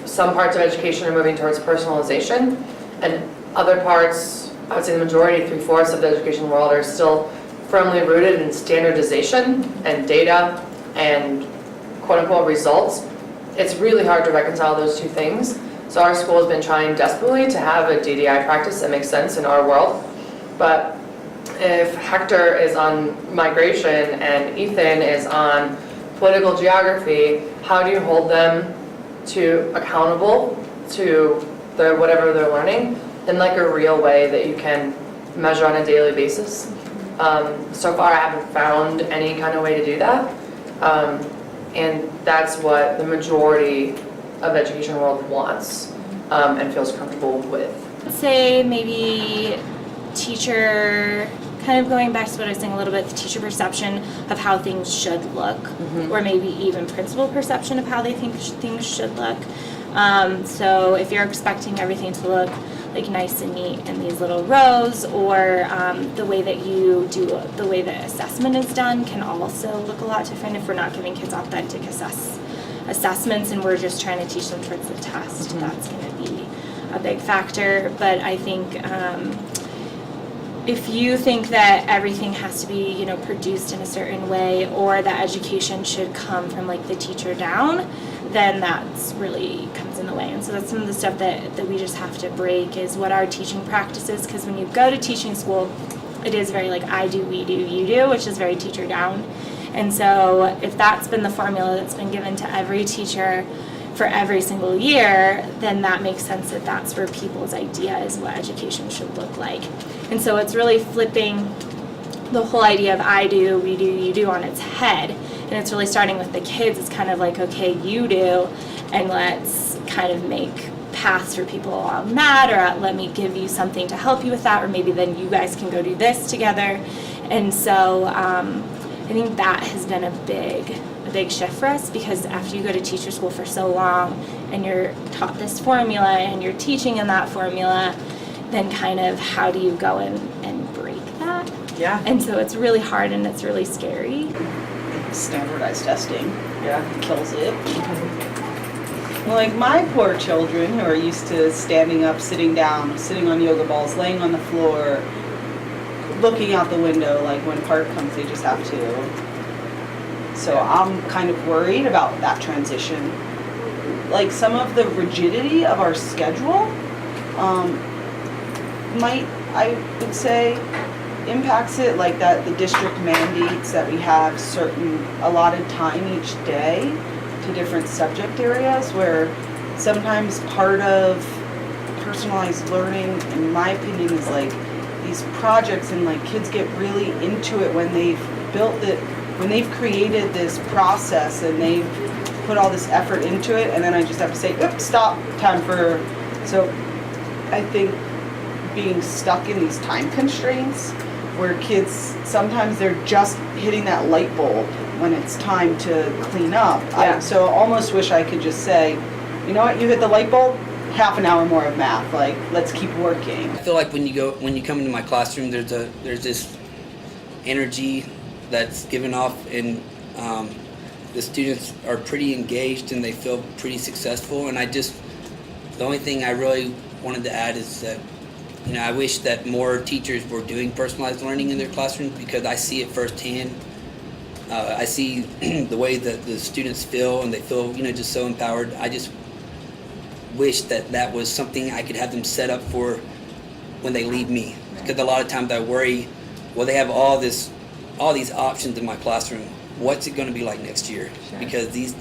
some parts of education are moving towards personalization, and other parts, I would say the majority, 3/4 of the education world, are still firmly rooted in standardization and data and quote-unquote results. It's really hard to reconcile those two things. So our school has been trying desperately to have a DDI practice that makes sense in our world. But if Hector is on migration and Ethan is on political geography, how do you hold them to accountable to whatever they're learning in like a real way that you can measure on a daily basis? So far I haven't found any kind of way to do that. And that's what the majority of the education world wants and feels comfortable with. I'd say maybe teacher, kind of going back to what I was saying a little bit, the teacher perception of how things should look, or maybe even principal perception of how they think things should look. So if you're expecting everything to look like nice and neat in these little rows, or the way that you do, the way that assessment is done can also look a lot different if we're not giving kids authentic assessments and we're just trying to teach them towards the test. That's going to be a big factor. But I think if you think that everything has to be, you know, produced in a certain way, or that education should come from like the teacher down, then that's really comes in the way. And so that's some of the stuff that we just have to break, is what our teaching practice is. Because when you go to teaching school, it is very like I do, we do, you do, which is very teacher down. And so if that's been the formula that's been given to every teacher for every single year, then that makes sense that that's where people's idea is what education should look like. And so it's really flipping the whole idea of I do, we do, you do on its head. And it's really starting with the kids. It's kind of like, okay, you do, and let's kind of make paths for people along that, or let me give you something to help you with that, or maybe then you guys can go do this together. And so I think that has been a big shift for us, because after you go to teacher school for so long and you're taught this formula and you're teaching in that formula, then kind of how do you go and break that? Yeah. And so it's really hard and it's really scary. Standardized testing kills it. Like my poor children who are used to standing up, sitting down, sitting on yoga balls, laying on the floor, looking out the window, like when park comes they just have to. So I'm kind of worried about that transition. Like some of the rigidity of our schedule might, I would say, impacts it, like that the district mandates that we have certain allotted time each day to different subject areas, where sometimes part of personalized learning, in my opinion, is like these projects, and like kids get really into it when they've built it, when they've created this process and they've put all this effort into it, and then I just have to say, oops, stop, time for, so I think being stuck in these time constraints where kids, sometimes they're just hitting that light bulb when it's time to clean up. Yeah. So I almost wish I could just say, you know what, you hit the light bulb, half an hour more of math, like let's keep working. I feel like when you come into my classroom, there's this energy that's given off, and the students are pretty engaged and they feel pretty successful. And the only thing I really wanted to add is that, you know, I wish that more teachers were doing personalized learning in their classrooms, because I see it firsthand. I see the way that the students feel, and they feel, you know, just so empowered. I just wish that was something I could have them set up for when they leave me. Because a lot of times I worry, well, they have all these options in my classroom. What's it going to be like next year? Sure. Because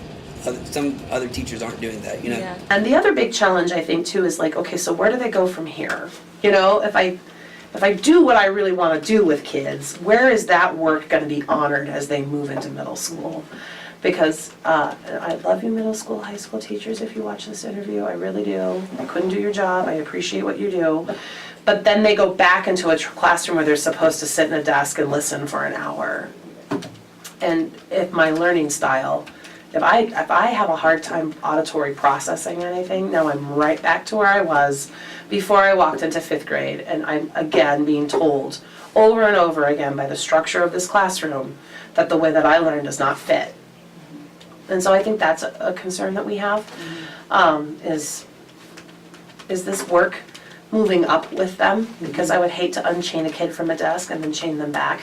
some other teachers aren't doing that, you know. Yeah. And the other big challenge, I think, too, is like, okay, so where do they go from here? You know, if I do what I really want to do with kids, where is that work going to be honored as they move into middle school? Because I love you middle school, high school teachers, if you watch this interview, I really do. I couldn't do your job, I appreciate what you do. But then they go back into a classroom where they're supposed to sit in a desk and listen for an hour. And if my learning style, if I have a hard time auditory processing anything, now I'm right back to where I was before I walked into 5th grade, and I'm again being told over and over again by the structure of this classroom that the way that I learn does not fit. And so I think that's a concern that we have, is this work moving up with them? Because I would hate to unchain a kid from a desk and then chain them back.